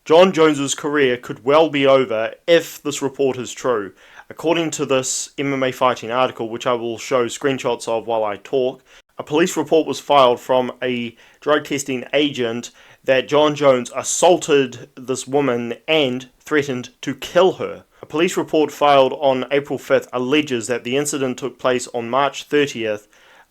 Jon Jones's career could well be over if this report is true. According to this MMA Fighting article, which I will show screenshots of while I talk, a police report was filed from a drug testing agent that Jon Jones assaulted this woman and threatened to kill her. A police report filed on April 5th alleges that the incident took place on March 30th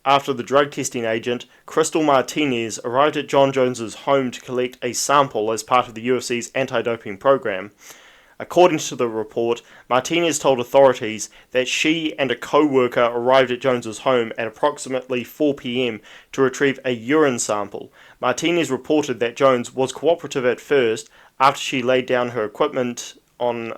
after the drug testing agent, Crystal Martinez, arrived at Jon Jones's home to collect a sample as part of the UFC's anti-doping program. According to the report, Martinez told authorities that she and a co-worker arrived at Jones's home at approximately 4 p.m. to retrieve a urine sample. Martinez reported that Jones was cooperative at first after she laid down her equipment on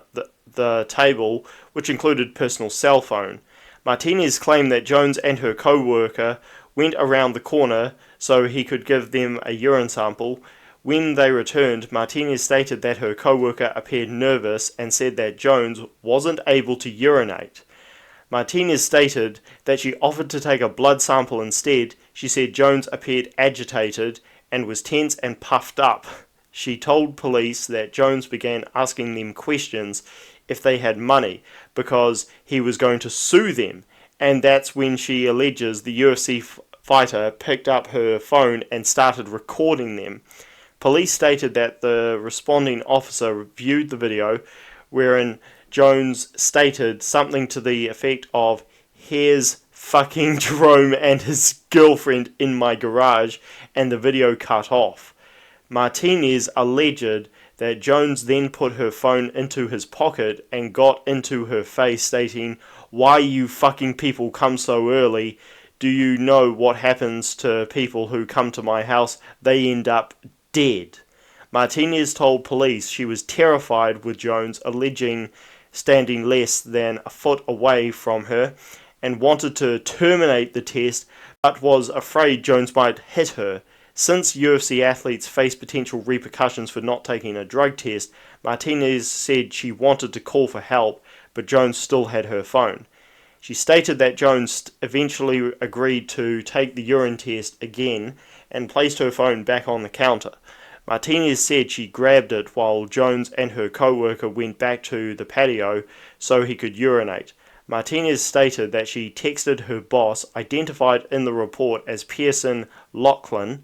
the table, which included personal cell phone. Martinez claimed that Jones and her co-worker went around the corner so he could give them a urine sample. When they returned, Martinez stated that her co-worker appeared nervous and said that Jones wasn't able to urinate. Martinez stated that she offered to take a blood sample instead. She said Jones appeared agitated and was tense and puffed up. She told police that Jones began asking them questions if they had money because he was going to sue them, and that's when she alleges the UFC fighter picked up her phone and started recording them. Police stated that the responding officer viewed the video wherein Jones stated something to the effect of, "Here's fucking Jerome and his girlfriend in my garage," and the video cut off. Martinez alleged that Jones then put her phone into his pocket and got into her face stating, "Why you fucking people come so early? Do you know what happens to people who come to my house? They end up dead." Martinez told police she was terrified with Jones alleging standing less than a foot away from her and wanted to terminate the test but was afraid Jones might hit her. Since UFC athletes face potential repercussions for not taking a drug test, Martinez said she wanted to call for help, but Jones still had her phone. She stated that Jones eventually agreed to take the urine test again and placed her phone back on the counter. Martinez said she grabbed it while Jones and her co-worker went back to the patio so he could urinate. Martinez stated that she texted her boss, identified in the report as Pearson Lachlan,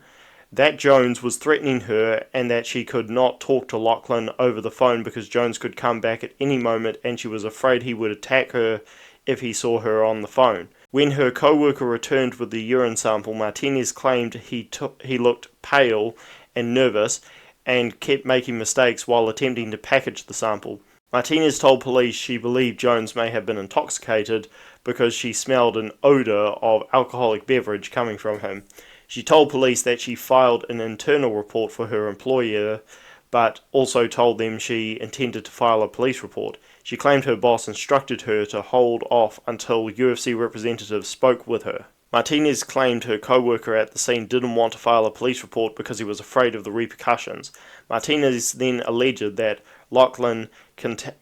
that Jones was threatening her and that she could not talk to Lachlan over the phone because Jones could come back at any moment and she was afraid he would attack her if he saw her on the phone. When her co-worker returned with the urine sample, Martinez claimed he looked pale and nervous and kept making mistakes while attempting to package the sample. Martinez told police she believed Jones may have been intoxicated because she smelled an odor of alcoholic beverage coming from him. She told police that she filed an internal report for her employer, but also told them she intended to file a police report. She claimed her boss instructed her to hold off until UFC representatives spoke with her. Martinez claimed her co-worker at the scene didn't want to file a police report because he was afraid of the repercussions. Martinez then alleged that Lachlan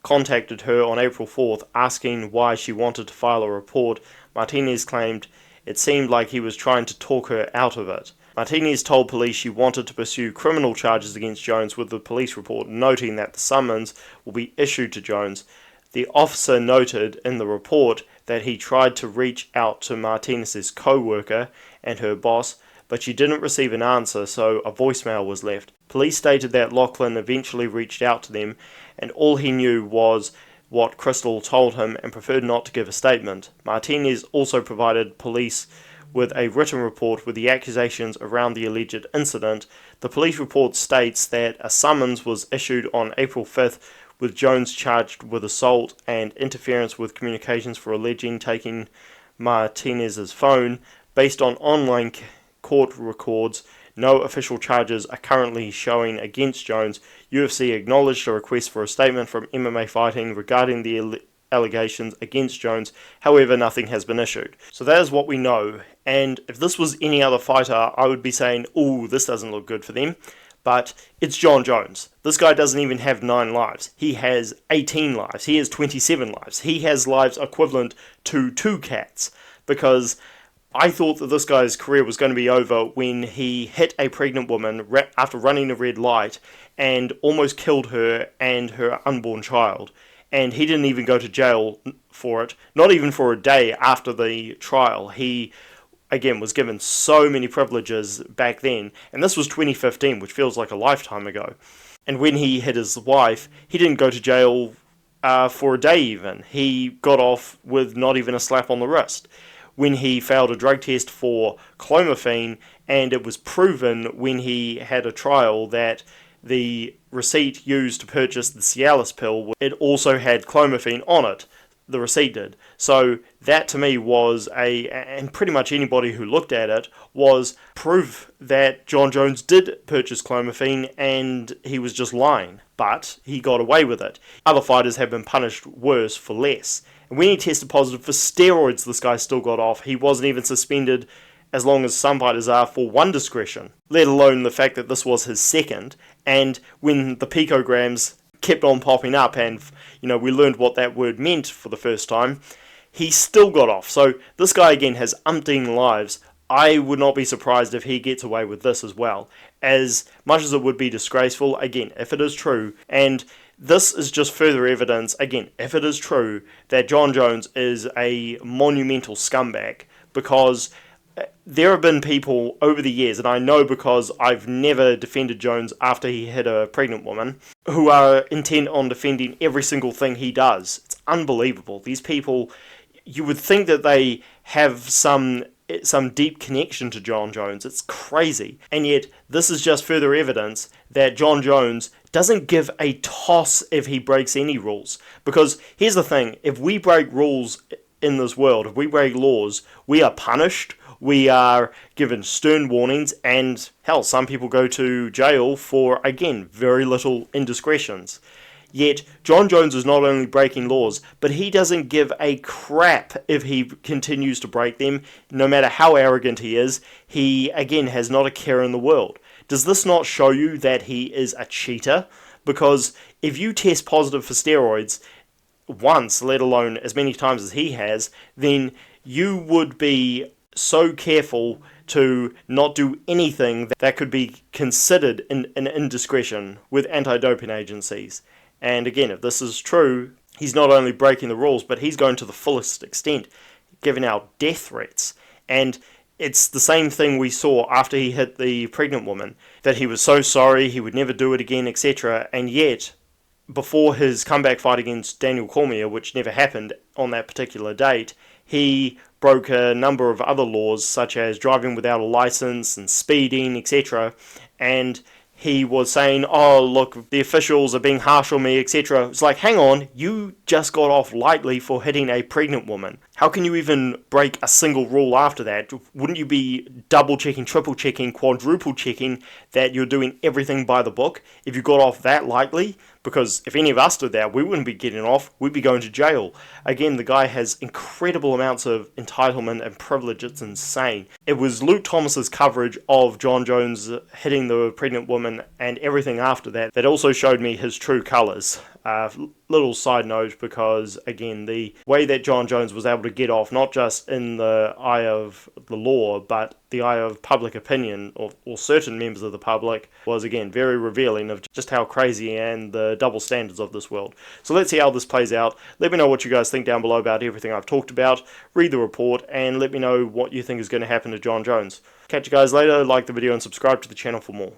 contacted her on April 4th asking why she wanted to file a report. Martinez claimed it seemed like he was trying to talk her out of it. Martinez told police she wanted to pursue criminal charges against Jones with the police report, noting that the summons will be issued to Jones. The officer noted in the report that he tried to reach out to Martinez's co-worker and her boss, but she didn't receive an answer, so a voicemail was left. Police stated that Lachlan eventually reached out to them, and all he knew was what Crystal told him and preferred not to give a statement. Martinez also provided police with a written report with the accusations around the alleged incident. The police report states that a summons was issued on April 5th with Jones charged with assault and interference with communications for alleging taking Martinez's phone. Based on online court records, no official charges are currently showing against Jones. UFC acknowledged a request for a statement from MMA Fighting regarding the allegations against Jones, however nothing has been issued. So that is what we know, and if this was any other fighter I would be saying, ooh, this doesn't look good for them, but it's Jon Jones. This guy doesn't even have 9 lives. He has 18 lives. He has 27 lives. He has lives equivalent to 2 cats, because I thought that this guy's career was going to be over when he hit a pregnant woman after running a red light and almost killed her and her unborn child. And he didn't even go to jail for it, not even for a day after the trial. He, again, was given so many privileges back then, and this was 2015, which feels like a lifetime ago. And when he hit his wife, he didn't go to jail for a day even. He got off with not even a slap on the wrist. When he failed a drug test for clomiphene, and it was proven when he had a trial that the receipt used to purchase the Cialis pill, it also had clomiphene on it. The receipt did. So that to me was and pretty much anybody who looked at it, was proof that Jon Jones did purchase clomiphene and he was just lying. But he got away with it. Other fighters have been punished worse for less. And when he tested positive for steroids, this guy still got off. He wasn't even suspended, as long as some fighters are, for one discretion, let alone the fact that this was his second. And when the picograms kept on popping up, and we learned what that word meant for the first time, he still got off. So this guy again has umpteen lives. I would not be surprised if he gets away with this as well, as much as it would be disgraceful, again, if it is true. And this is just further evidence, again, if it is true, that Jon Jones is a monumental scumbag, because there have been people over the years, and I know because I've never defended Jones after he hit a pregnant woman, who are intent on defending every single thing he does. It's unbelievable. These people, you would think that they have some deep connection to Jon Jones. It's crazy. And yet, this is just further evidence that Jon Jones doesn't give a toss if he breaks any rules. Because here's the thing, if we break rules in this world, if we break laws, we are punished. We are given stern warnings, and hell, some people go to jail for, again, very little indiscretions. Yet, Jon Jones is not only breaking laws, but he doesn't give a crap if he continues to break them, no matter how arrogant he is. He, again, has not a care in the world. Does this not show you that he is a cheater? Because if you test positive for steroids once, let alone as many times as he has, then you would be so careful to not do anything that could be considered an indiscretion with anti-doping agencies. And again, if this is true, he's not only breaking the rules, but he's going to the fullest extent, giving out death threats. And it's the same thing we saw after he hit the pregnant woman, that he was so sorry, he would never do it again, etc. And yet, before his comeback fight against Daniel Cormier, which never happened on that particular date, he broke a number of other laws, such as driving without a license and speeding, etc. And he was saying, oh, look, the officials are being harsh on me, etc. It's like, hang on, you just got off lightly for hitting a pregnant woman. How can you even break a single rule after that? Wouldn't you be double-checking, triple-checking, quadruple-checking that you're doing everything by the book if you got off that lightly? Because if any of us did that, we wouldn't be getting off, we'd be going to jail. Again, the guy has incredible amounts of entitlement and privilege, it's insane. It was Luke Thomas's coverage of Jon Jones hitting the pregnant woman and everything after that that also showed me his true colours. Little side note, because again, the way that Jon Jones was able to get off, not just in the eye of the law, but the eye of public opinion, or certain members of the public, was again very revealing of just how crazy and the double standards of this world. So let's see how this plays out. Let me know what you guys think down below about everything I've talked about. Read the report and let me know what you think is going to happen to Jon Jones. Catch you guys later, like the video and subscribe to the channel for more.